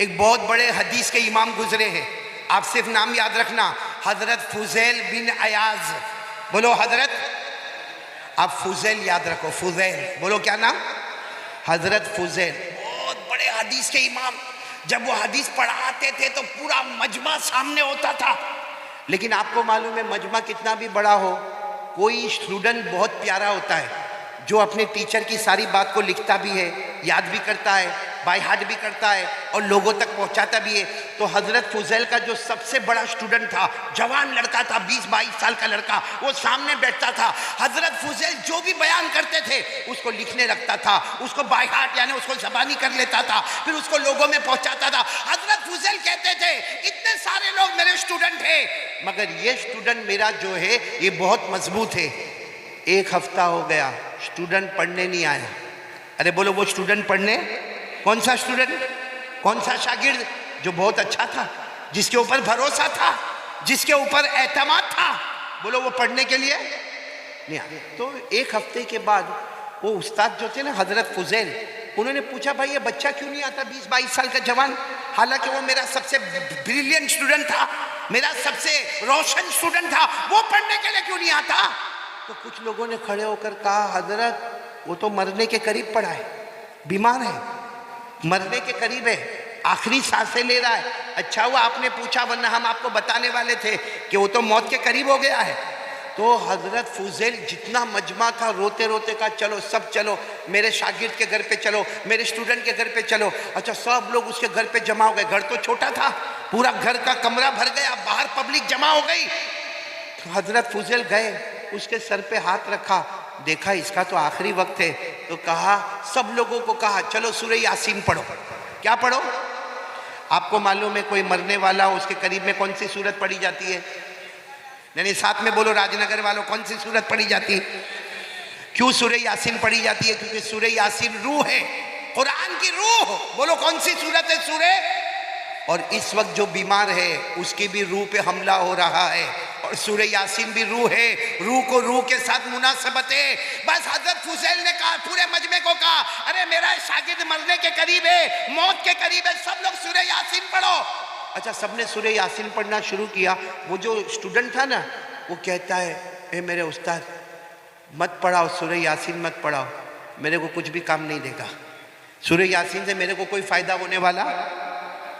एक बहुत बड़े हदीस के इमाम गुजरे हैं, आप सिर्फ नाम याद रखना, हजरत फुजैल बिन अयाज। बोलो हजरत, आप फुजैल याद रखो, फुजैल बोलो, क्या नाम? हजरत फुजैल, बहुत बड़े हदीस के इमाम। जब वो हदीस पढ़ाते थे तो पूरा मजमा सामने होता था। लेकिन आपको मालूम है मजमा कितना भी बड़ा हो, कोई स्टूडेंट बहुत प्यारा होता है जो अपने टीचर की सारी बात को लिखता भी है, याद भी करता है, बाय हार्ट भी करता है और लोगों तक पहुंचाता भी है। तो हजरत फुजैल का जो सबसे बड़ा स्टूडेंट था, जवान लड़का था, 20-22 साल का लड़का, वो सामने बैठता था। हजरत फुजैल जो भी बयान करते थे उसको लिखने लगता था, उसको बाय हार्ट यानी उसको ज़बानी कर लेता था, फिर उसको लोगों में पहुंचाता था। हजरत फुजैल कहते थे इतने सारे लोग मेरे स्टूडेंट हैं, मगर ये स्टूडेंट मेरा जो है ये बहुत मजबूत है। एक हफ्ता हो गया, स्टूडेंट पढ़ने नहीं आया। अरे बोलो, वो स्टूडेंट पढ़ने, कौन सा स्टूडेंट, कौन सा शागिर्द जो बहुत अच्छा था, जिसके ऊपर भरोसा था, जिसके ऊपर एतमाद था, बोलो वो पढ़ने के लिए नहीं आया। तो एक हफ्ते के बाद वो उस्ताद जो थे ना हजरत फुजैल, उन्होंने पूछा भाई ये बच्चा क्यों नहीं आता, 20-22 साल का जवान, हालांकि वो मेरा सबसे ब्रिलियंट स्टूडेंट था, मेरा सबसे रोशन स्टूडेंट था, वो पढ़ने के लिए क्यों नहीं आता? तो कुछ लोगों ने खड़े होकर कहा हजरत वो तो मरने के करीब पड़ा है, बीमार है, मरने के करीब है, आखिरी सांसें ले रहा है। अच्छा हुआ आपने पूछा, वरना हम आपको बताने वाले थे कि वो तो मौत के करीब हो गया है। तो हजरत फुजैल जितना मजमा था रोते रोते का चलो सब चलो, मेरे शागिर्द के घर पे चलो, मेरे स्टूडेंट के घर पे चलो। अच्छा सब लोग उसके घर पे जमा हो गए। घर तो छोटा था, पूरा घर का कमरा भर गया, बाहर पब्लिक जमा हो गई। तो हजरत फुजैल गए, उसके सर पे हाथ रखा, देखा इसका तो आखिरी वक्त है, तो कहा, सब लोगों को कहा चलो सूरह यासीन पढ़ो। क्या पढ़ो? आपको मालूम है कोई मरने वाला हो उसके करीब में कौन सी सूरत पढ़ी जाती है? नहीं, साथ में बोलो राजनगर वालों, कौन सी सूरत पढ़ी जाती है? क्यों सूरह यासीन पढ़ी जाती है? क्योंकि सूरह यासीन रूह है, कुरान की रूह। बोलो कौन सी सूरत है? सूरह। और इस वक्त जो बीमार है उसकी भी रूह पे हमला हो रहा है, और सूरह यासीन भी रूह है, रूह को रूह के साथ मुनासबत है। बस हजरत फुजैल ने कहा, पूरे मजमे को कहा, अरे मेरा शागिर्द मरने के करीब है, मौत के करीब है, सब लोग सूरह यासीन पढ़ो। अच्छा सबने सूरह यासीन पढ़ना शुरू किया। वो जो स्टूडेंट था ना, वो कहता है ए मेरे उस्ताद मत पढ़ाओ, सूरह यासीन मत पढ़ाओ, मेरे को कुछ भी काम नहीं देगा, सूरह यासीन से मेरे को कोई फ़ायदा होने वाला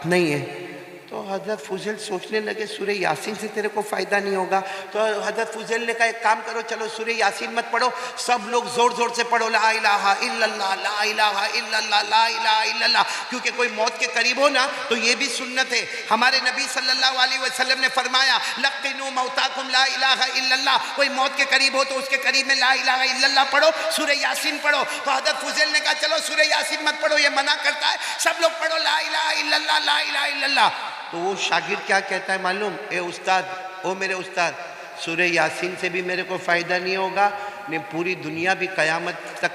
नहीं है। तो हजरत फुजैल सोचने लगे सूरह यासीन से तेरे को फ़ायदा नहीं होगा। तो हजरत फुजैल ने कहा एक काम करो, चलो सूरह यासीन मत पढ़ो, सब लोग ज़ोर ज़ोर से पढ़ो ला इलाहा इल्लल्लाह, ला इलाहा इल्लल्लाह, ला इलाहा इल्लल्लाह। क्योंकि कोई मौत के करीब हो ना तो ये भी सुन्नत है। हमारे नबी सल्लल्लाहु अलैहि वसल्लम ने फरमाया लक़िनू मौताकुम ला इलाहा इल्लल्लाह, कोई मौत के करीब हो तो उसके करीब में ला इलाहा इल्लल्लाह पढ़ो, सूरह यासीन पढ़ो। तो हजरत फुजैल ने कहा चलो सूरह यासीन मत पढ़ो, ये मना करता है, सब लोग पढ़ो ला इलाहा इल्लल्लाह, ला इलाहा इल्लल्लाह। तो वो शागिर्द क्या कहता है मालूम? ए उस्ताद, ओ मेरे उस्ताद, सूरह यासीन से भी मेरे को फ़ायदा नहीं होगा, नहीं पूरी दुनिया भी क़यामत तक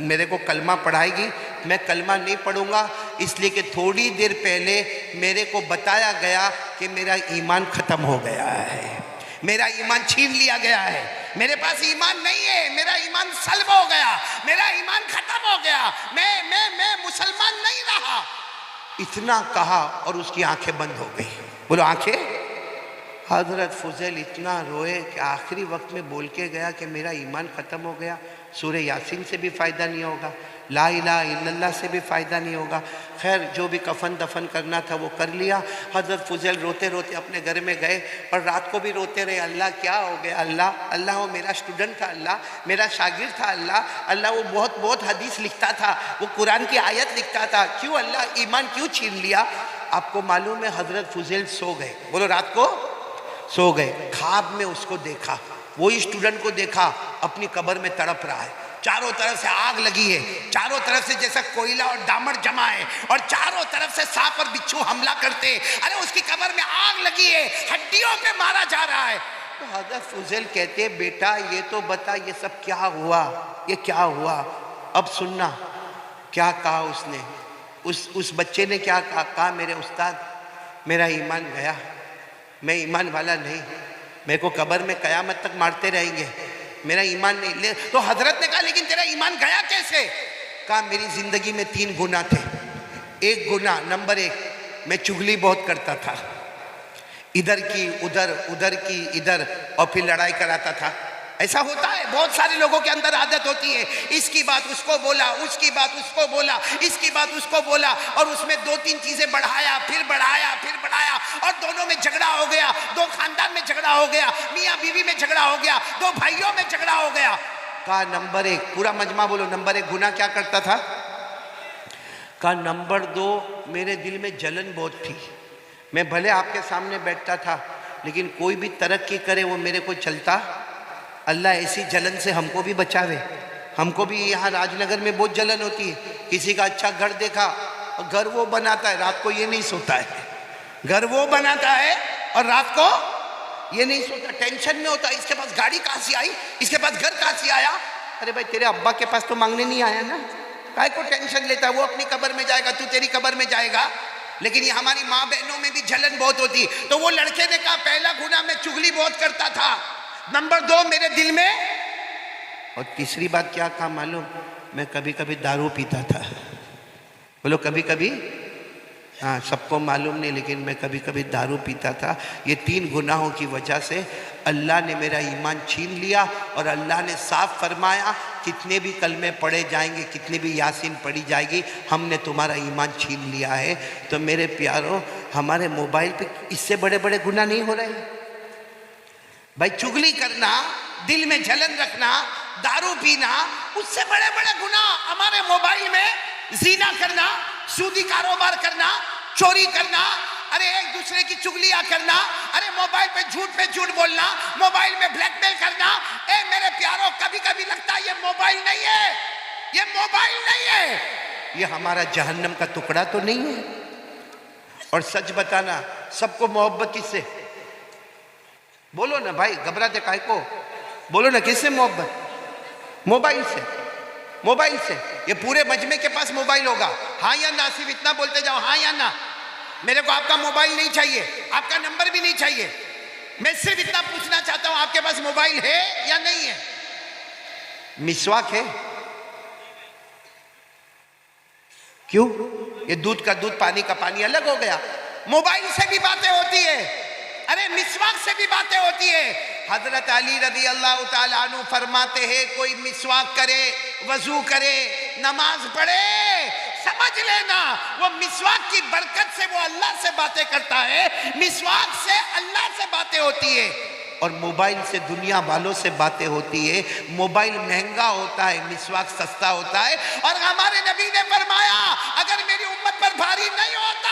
मेरे को कलमा पढ़ाएगी, मैं कलमा नहीं पढ़ूंगा, इसलिए कि थोड़ी देर पहले मेरे को बताया गया कि मेरा ईमान ख़त्म हो गया है, मेरा ईमान छीन लिया गया है, मेरे पास ईमान नहीं है, मेरा ईमान सल्ब हो गया, मेरा ईमान ख़त्म हो गया, मैं मुसलमान नहीं रहा। इतना कहा और उसकी आंखें बंद हो गई। बोलो आंखें। हजरत फुजैल इतना रोए कि आखिरी वक्त में बोल के गया कि मेरा ईमान ख़त्म हो गया, सूरह यासीन से भी फ़ायदा नहीं होगा, ला इलाहा इल्लल्लाह से भी फ़ायदा नहीं होगा। खैर जो भी कफन दफन करना था वो कर लिया। हजरत फुजैल रोते रोते अपने घर में गए और रात को भी रोते रहे, अल्लाह क्या हो गया, अल्लाह अल्लाह वो मेरा स्टूडेंट था, अल्लाह मेरा शागिर्द था, अल्लाह अल्लाह वो बहुत बहुत हदीस लिखता था, वो कुरान की आयत लिखता था, क्यों अल्लाह ईमान क्यों छीन लिया? आपको मालूम है हजरत फुजैल सो गए। बोलो रात को सो गए, ख्वाब में उसको देखा, वही स्टूडेंट को देखा अपनी कब्र में तड़प रहा है, चारों तरफ से आग लगी है, चारों तरफ से जैसा कोयला और दामड़ जमा है, और चारों तरफ से सांप और बिच्छू हमला करते, अरे उसकी कब्र में आग लगी है, हड्डियों पे मारा जा रहा है। तो हजरत फुजैल कहते बेटा ये तो बता ये सब क्या हुआ, ये क्या हुआ? अब सुनना क्या कहा उसने, उस बच्चे ने क्या कहा, मेरे उस्ताद मेरा ईमान गया, मैं ईमान वाला नहीं, मेरे को कब्र में क़यामत तक मारते रहेंगे, मेरा ईमान नहीं ले। तो हजरत ने कहा लेकिन तेरा ईमान गया कैसे? कहा मेरी ज़िंदगी में 3 गुनाह थे, एक गुनाह नंबर एक, मैं चुगली बहुत करता था, इधर की उधर, उधर की इधर, और फिर लड़ाई कराता था। ऐसा होता है, बहुत सारे लोगों के अंदर आदत होती है, इसकी बात उसको बोला, उसकी बात उसको बोला, इसकी बात उसको बोला, और उसमें दो तीन चीजें बढ़ाया, फिर बढ़ाया, फिर बढ़ाया, और दोनों में झगड़ा हो गया, दो खानदान में झगड़ा हो गया, मियाँ बीवी में झगड़ा हो गया, दो भाइयों में झगड़ा हो गया। कहा नंबर एक, पूरा मजमा बोलो, नंबर एक गुनाह क्या करता था? कहा नंबर दो, मेरे दिल में जलन बहुत थी। मैं भले आपके सामने बैठता था, लेकिन कोई भी तरक्की करे वो मेरे को चलता। अल्लाह ऐसी जलन से हमको भी बचावे। हमको भी यहाँ राजनगर में बहुत जलन होती है, किसी का अच्छा घर देखा, घर वो बनाता है, रात को ये नहीं सोता है, घर वो बनाता है और रात को ये नहीं सोता, टेंशन में होता है, इसके पास गाड़ी कहाँ से आई, इसके पास घर कहाँ से आया। अरे भाई तेरे अब्बा के पास तो मांगने नहीं आया ना, काय को टेंशन लेता है? वो अपनी कब्र में जाएगा, तू तेरी कब्र में जाएगा। लेकिन ये हमारी माँ बहनों में भी जलन बहुत होती। तो वो लड़के ने कहा पहला गुनाह मैं चुगली बहुत करता था, नंबर दो मेरे दिल में, और तीसरी बात क्या कहा मालूम? मैं कभी कभी दारू पीता था। बोलो कभी कभी, हाँ सबको मालूम नहीं, लेकिन मैं कभी कभी दारू पीता था। ये तीन गुनाहों की वजह से अल्लाह ने मेरा ईमान छीन लिया, और अल्लाह ने साफ फरमाया कितने भी कलमे पढ़े जाएंगे, कितनी भी यासीन पढ़ी जाएगी, हमने तुम्हारा ईमान छीन लिया है। तो मेरे प्यारों, हमारे मोबाइल पे इससे बड़े बड़े गुनाह नहीं हो रहे भाई? चुगली करना, दिल में जलन रखना, दारू पीना, उससे बड़े बड़े गुनाह हमारे मोबाइल में। जीना करना, सूदी कारोबार करना, चोरी करना, अरे एक दूसरे की चुगलियां करना, अरे मोबाइल पे झूठ बोलना, मोबाइल में ब्लैकमेल करना। ए मेरे प्यारों, कभी कभी लगता है ये मोबाइल नहीं है, ये मोबाइल नहीं है, ये हमारा जहन्नम का टुकड़ा तो नहीं है। और सच बताना, सबको मोहब्बत किससे? बोलो ना भाई, घबराते काहे को? बोलो ना, किससे मोहब्बत? मोबाइल से, मोबाइल से। ये पूरे मजमे के पास मोबाइल होगा, हाँ या ना? सिर्फ इतना बोलते जाओ, हाँ या ना। मेरे को आपका मोबाइल नहीं चाहिए, आपका नंबर भी नहीं चाहिए, मैं सिर्फ इतना पूछना चाहता हूं, आपके पास मोबाइल है या नहीं है? मिसवाक है? क्यों? ये दूध का दूध, पानी का पानी अलग हो गया। मोबाइल से भी बातें होती है, अरे मिसवाक से भी बातें होती है। हजरत अली रज़ी अल्लाह ताला अन्हु फरमाते हैं, कोई मिसवाक करे, वजू करे, नमाज पढ़े, समझ लेना वो मिसवाक की बरकत से वो अल्लाह से बातें करता है, मिसवाक से अल्लाह से बातें होती है। और मोबाइल से दुनिया वालों से बातें होती है। मोबाइल महंगा होता है, मिसवाक सस्ता होता है। और हमारे नबी ने फरमाया, अगर मेरी उम्मत पर भारी नहीं होता,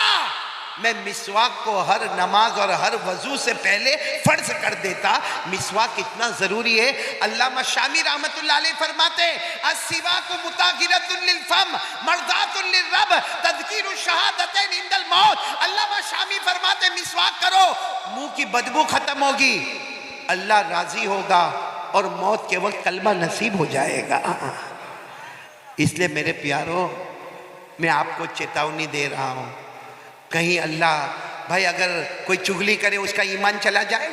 मैं मिसवाक को हर नमाज और हर वजू से पहले फर्ज कर देता। मिसवाक कितना जरूरी है। अल्लामा शामी रहमतुल्लाह अलैह फरमाते, अस्सिवाकु मुताहिरतुन लिल फम मर्दातुन लिर रब तज़कीरु शहादतैन इंदल मौत। अल्लामा शामी फरमाते, मिसवाक करो, मुंह की बदबू खत्म होगी, अल्लाह राजी होगा, और मौत के वक्त कलमा नसीब हो जाएगा। इसलिए मेरे प्यारों, मैं आपको चेतावनी दे रहा हूं, कहीं अल्लाह, भाई अगर कोई चुगली करे उसका ईमान चला जाए,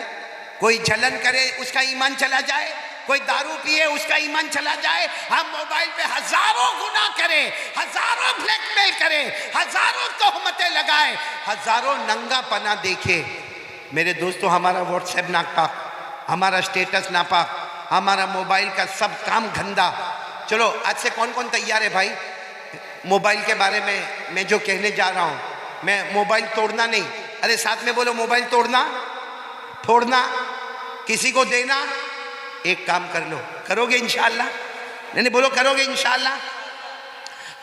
कोई जलन करे उसका ईमान चला जाए, कोई दारू पिए उसका ईमान चला जाए, हम मोबाइल पे हजारों गुनाह करें, हजारों ब्लैकमेल करें, हजारों तोहमतें लगाए, हजारों नंगा पना देखे। मेरे दोस्तों, हमारा व्हाट्सएप नापाक, हमारा स्टेटस नापाक, हमारा मोबाइल का सब काम गंदा। चलो आज से कौन कौन तैयार है भाई? मोबाइल के बारे में मैं जो कहने जा रहा हूं, मैं मोबाइल तोड़ना नहीं, अरे साथ में बोलो, मोबाइल तोड़ना, फोड़ना, किसी को देना, एक काम कर लो, करोगे इंशाअल्लाह? नहीं बोलो, करोगे इंशाअल्लाह?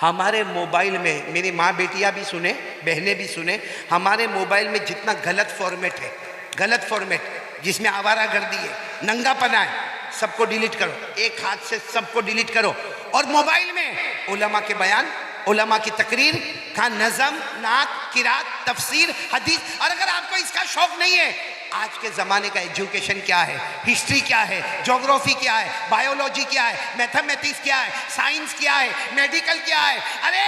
हमारे मोबाइल में, मेरी माँ बेटियां भी सुने, बहनें भी सुने, हमारे मोबाइल में जितना गलत फॉर्मेट है, गलत फॉर्मेट जिसमें आवारागर्दी है, नंगापना है, सबको डिलीट करो, एक हाथ से सबको डिलीट करो। और मोबाइल में उलमा के बयान, उलमा की तकरीर का नज़म, नात, किरात, तफसीर, हदीस। और अगर आपको इसका शौक नहीं है, आज के ज़माने का एजुकेशन क्या है, हिस्ट्री क्या है, ज्योग्राफी क्या है, बायोलॉजी क्या है, मैथमेटिक्स क्या है, साइंस क्या है, मेडिकल क्या है, अरे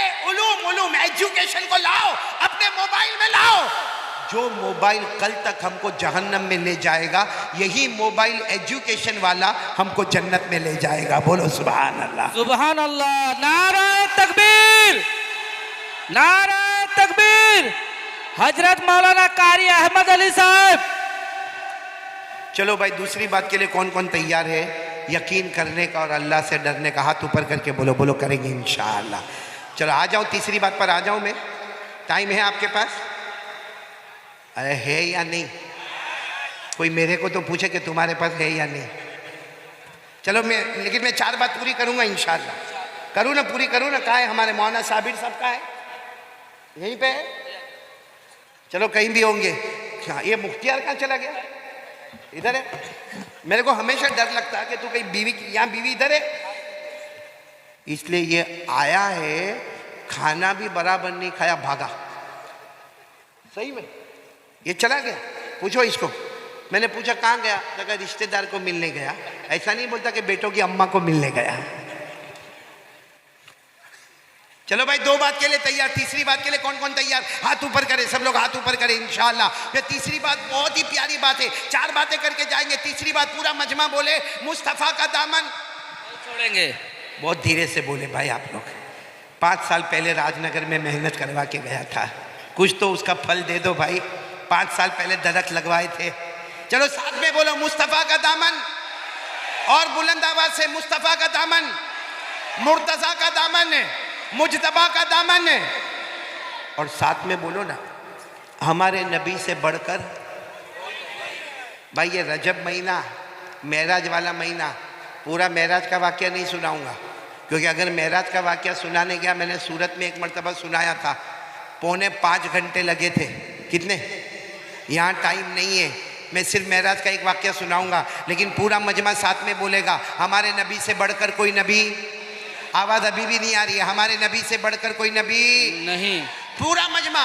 उलूम एजुकेशन को लाओ, अपने मोबाइल में लाओ। जो मोबाइल कल तक हमको जहन्नम में ले जाएगा, यही मोबाइल एजुकेशन वाला हमको जन्नत में ले जाएगा। बोलो सुभान अल्लाह, सुभान अल्लाह, नारा तकबीर, नारा तकबीर। हजरत मौलाना कारी अहमद अली साहब। चलो भाई, दूसरी बात के लिए कौन कौन तैयार है? यकीन करने का और अल्लाह से डरने का हाथ ऊपर करके बोलो, बोलो करेंगे इंशाअल्लाह। चलो आ जाओ, तीसरी बात पर आ जाऊं मैं। टाइम है आपके पास? अरे है या नहीं? कोई मेरे को तो पूछे कि तुम्हारे पास है या नहीं। चलो लेकिन मैं 4 बात पूरी करूंगा इंशाअल्लाह। करूँ ना, पूरी करूँ ना। कहाँ है हमारे मौलाना साबिर साहब? का है यहीं पे है? चलो कहीं भी होंगे। हाँ, ये मुख्तियार कहाँ चला गया? इधर है। मेरे को हमेशा डर लगता है कि तू कहीं बीवी, यहाँ बीवी इधर है, इसलिए ये आया है, खाना भी बराबर नहीं खाया, भागा। सही में ये चला गया। पूछो इसको। मैंने पूछा कहाँ गया, लगा रिश्तेदार को मिलने गया। ऐसा नहीं बोलता कि बेटों की अम्मा को मिलने गया। चलो भाई, 2 बात के लिए तैयार। तीसरी बात के लिए कौन कौन तैयार? हाथ ऊपर करे, सब लोग हाथ ऊपर करें इंशाअल्लाह। ये तीसरी बात बहुत ही प्यारी बात है। 4 बातें करके जाएंगे। तीसरी बात पूरा मजमा बोले, मुस्तफ़ा का दामन छोड़ेंगे। बहुत धीरे से बोले भाई आप लोग। 5 साल पहले राजनगर में मेहनत करवा के गया था, कुछ तो उसका फल दे दो भाई। 5 साल पहले दरख्त लगवाए थे। चलो साथ में बोलो, मुस्तफ़ा का दामन। और बुलंद आवाज से, मुस्तफ़ा का दामन, मुर्तज़ा का दामन, मुजतबा का दामन। और साथ में बोलो ना, हमारे नबी से बढ़कर। भाई ये रजब महीना, मेराज वाला महीना, पूरा मेराज का वाक़या नहीं सुनाऊंगा, क्योंकि अगर मेराज का वाक़या सुनाने गया, मैंने सूरत में एक मरतबा सुनाया था, 4.25 घंटे लगे थे। कितने? यहाँ टाइम नहीं है, मैं सिर्फ मेराज का एक वाक़या सुनाऊंगा, लेकिन पूरा मजमा साथ में बोलेगा, हमारे नबी से बढ़कर कोई नबी। आवाज़ अभी भी नहीं आ रही है? हमारे नबी से बढ़कर कोई नबी नहीं। पूरा मजमा।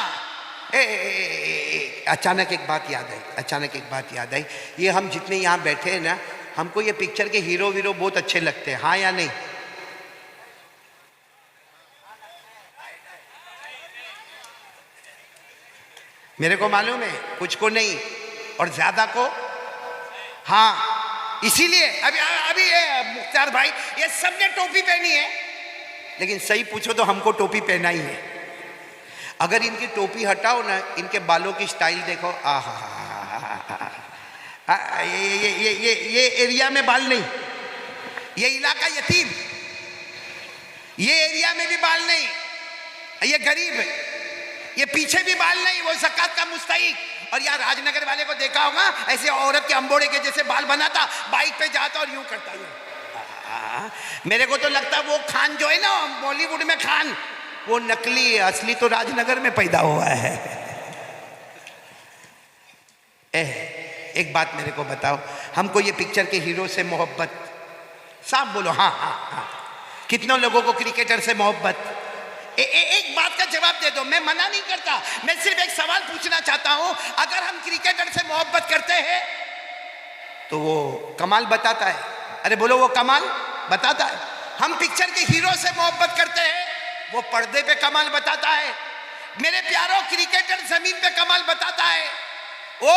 अचानक एक बात याद आई, अचानक एक बात याद आई। ये हम जितने यहाँ बैठे हैं ना, हमको ये पिक्चर के हीरो वीरो बहुत अच्छे लगते हैं, हाँ या नहीं? मेरे को मालूम है, कुछ को नहीं और ज्यादा को हाँ। इसीलिए अभी अभी मुख्तार भाई, ये सबने टोपी पहनी है, लेकिन सही पूछो तो हमको टोपी पहना ही है। अगर इनकी टोपी हटाओ ना, इनके बालों की स्टाइल देखो। ये एरिया में बाल नहीं, ये इलाका यतीम, ये एरिया में भी बाल नहीं, ये गरीब, ये पीछे भी बाल नहीं, वो ज़कात का मुस्तहिक। और यार राजनगर वाले को देखा होगा, ऐसे औरत के अंबोड़े के जैसे बाल बनाता, बाइक पे जाता और यूं करता है। मेरे को तो लगता है वो खान जो है ना बॉलीवुड में खान, वो नकली है, असली तो राजनगर में पैदा हुआ है। एक बात मेरे को बताओ, हमको ये पिक्चर के हीरो से मोहब्बत, साफ बोलो हाँ हाँ हाँ। कितनों लोगों को क्रिकेटर से मोहब्बत? एक बात का जवाब दे दो, मैं मना नहीं करता, मैं सिर्फ एक सवाल पूछना चाहता हूं। अगर हम क्रिकेटर से मोहब्बत करते हैं तो वो कमाल बताता है। अरे बोलो, वो कमाल बताता है। हम पिक्चर के हीरो से मोहब्बत करते हैं, वो पर्दे पे कमाल बताता है। मेरे प्यारों, क्रिकेटर जमीन पे कमाल बताता है। वो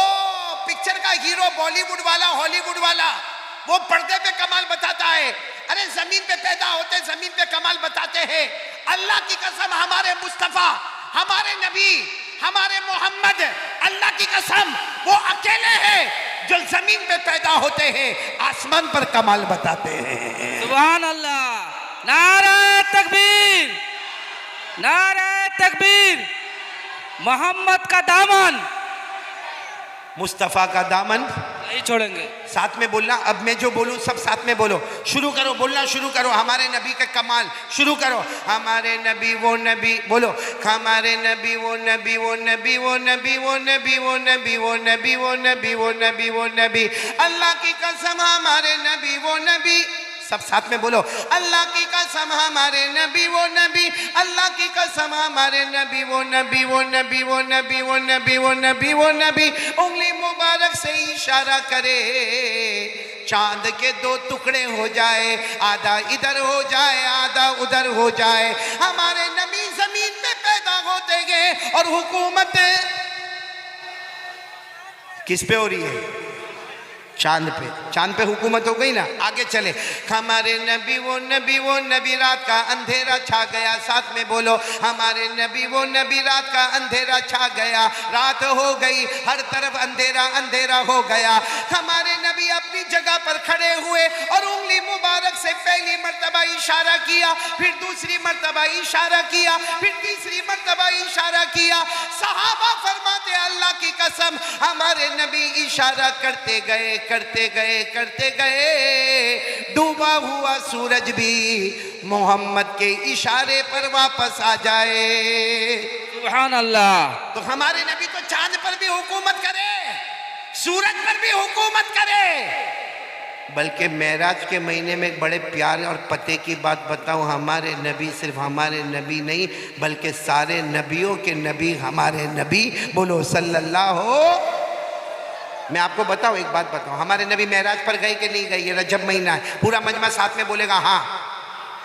पिक्चर का हीरो बॉलीवुड वाला, हॉलीवुड वाला, वो पर्दे पे कमाल बताता है। अरे जमीन पे पैदा होते जमीन पे कमाल बताते हैं। अल्लाह की कसम, हमारे मुस्तफा, हमारे नबी, हमारे मोहम्मद, अल्लाह की कसम वो अकेले हैं जो जमीन पे पैदा होते हैं, आसमान पर कमाल बताते हैं। सुभान अल्लाह। नारे तकबीर, नारे तकबीर। मोहम्मद का दामन, मुस्तफा का दामन नहीं छोड़ेंगे। साथ में बोलना। अब मैं जो बोलूं सब साथ में बोलो। शुरू करो, बोलना शुरू करो। हमारे नबी का कमाल शुरू करो। हमारे नबी वो नबी, बोलो हमारे नबी वो नबी, वो नबी वो नबी, वो नबी वो नबी, वो नबी वो नबी, वो नबी वो नबी। अल्लाह की कसम हमारे नबी वो नबी, सब साथ में बोलो। अल्लाह की कसम हमारे नबी वो नबी, अल्लाह की कसम हमारे नबी वो नबी, वो नबी वो नबी, वो नबी वो नबी, वो नबी। उंगली मुबारक से इशारा करे, चांद के 2 टुकड़े हो जाए, आधा इधर हो जाए आधा उधर हो जाए। हमारे नबी जमीन पे पैदा होते गए और हुकूमत किस पे हो रही है? चांद पे हुकूमत हो गई ना। आगे चले, हमारे नबी वो नबी रात का अंधेरा छा गया। साथ में बोलो, हमारे नबी वो नबी रात का अंधेरा छा गया। रात हो गई, हर तरफ अंधेरा अंधेरा हो गया। हमारे नबी अपनी जगह पर खड़े हुए और उंगली मुबारक से पहली मर्तबा इशारा किया, फिर दूसरी मर्तबा इशारा किया, फिर तीसरी मर्तबा इशारा किया। सहाबा फरमाते अल्लाह की कसम, हमारे नबी इशारा करते गए करते गए करते गए, डूबा हुआ सूरज भी मोहम्मद के इशारे पर वापस आ जाए। सुभान अल्लाह। तो हमारे नबी तो चांद पर भी हुकूमत करे, सूरज पर भी हुकूमत करे। बल्कि मेराज के महीने में एक बड़े प्यार और पते की बात बताऊं, हमारे नबी सिर्फ हमारे नबी नहीं बल्कि सारे नबियों के नबी हमारे नबी। बोलो सल्लल्लाहु। मैं आपको बताऊं, एक बात बताऊं, हमारे नबी मेराज पर गए कि नहीं गए? ये रजब महीना है, पूरा मजमा साथ में बोलेगा हाँ।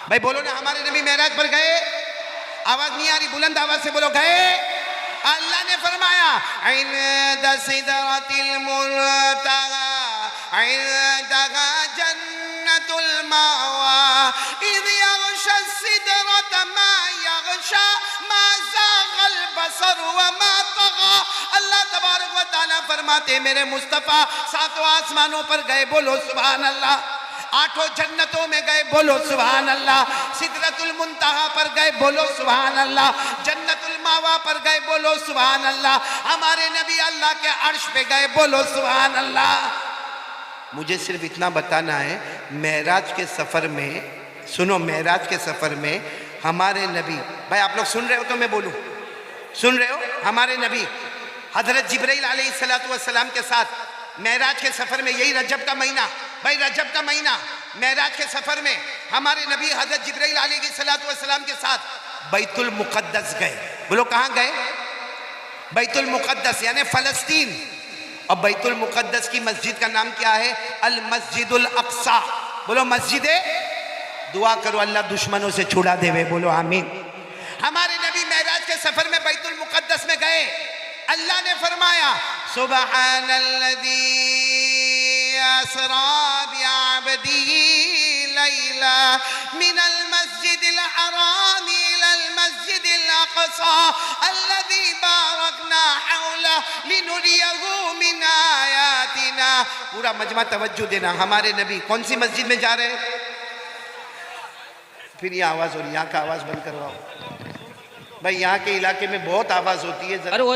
भाई बोलो ना, हमारे नबी मेराज पर गए? आवाज नहीं आ रही, बुलंद आवाज से बोलो, गए। अल्लाह ने फरमाया, इन्द सिदरतिल मुंतहा इन्दहा जन्नतुल मावा इज़ यग़शा सिदरत मा यग़शा मा ज़ाग़ल बसर व मा तग़ा। अल्लाह तबारक व तआला फरमाते, मेरे मुस्तफ़ा सातों आसमानों पर गए, बोलो सुभान अल्लाह। आठों जन्नतों में गए, बोलो सुभान अल्लाह। सिदरतुल मुंतहा पर गए, बोलो सुभान अल्लाह। जन्नतुल मावा पर गए, बोलो सुभान अल्लाह। हमारे नबी अल्लाह के अर्श पे गए, बोलो सुभान अल्लाह। मुझे सिर्फ इतना बताना है, मेराज के सफ़र में, सुनो, मेराज के सफ़र में हमारे नबी, भाई आप लोग सुन रहे हो तो मैं बोलूँ, सुन रहे हो? हमारे नबी हज़रत जिब्राइल अलैहिस्सलातु वस्सलाम के साथ मेराज के सफ़र में, यही रजब का महीना, भाई रजब का महीना, मेराज के सफ़र में हमारे नबी हज़रत जिब्राइल अलैहिस्सलातु वस्सलाम के साथ बैतुल मुक़द्दस गए। बोलो कहाँ गए? बैतुल मुक़द्दस यानी फ़लस्तीन। और बैतुल मुक़द्दस की मस्जिद का नाम क्या है? अल मस्जिदुल अक़सा। बोलो मस्जिद। दुआ करो अल्लाह दुश्मनों से छुड़ा देवे, बोलो आमीन। हमारे नबी मेराज के सफ़र में बैतुल मुक़द्दस में गए। अल्लाह ने फरमाया, सुब्हानल्लज़ी अस्रा बिअब्दिही लैला मिनल मस्जिदिल हराम इलल मस्जिदिल अक़सा अल्लज़ी बारकना हौला लिनुरियहु मिन आयातिना। पूरा मजमा तवज्जो देना, हमारे नबी कौन सी मस्जिद में जा रहे हैं? फिर ये आवाज़ हो रही, यहाँ का आवाज़ बंद करवाओ भाई, यहाँ के इलाके में बहुत आवाज़ होती है। अरे वो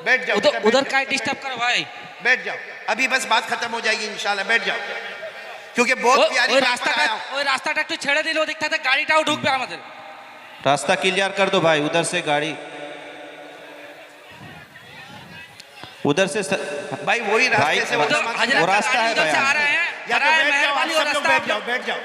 बैठ जाओ, उधर का डिस्टर्ब करो भाई, बैठ जाओ, अभी बस बात खत्म हो जाएगी इंशाल्लाह, बैठ जाओ, क्योंकि बहुत प्यारी रास्ता একটু ছেড়ে দিলেও দেখতে থাকে গাড়িটাও ঢুকবে আমাদের। रास्ता क्लियर कर दो भाई, उधर से गाड़ी, उधर से भाई वही रास्ते से वो रास्ता है भाई। बैठ जाओ, बैठ जाओ।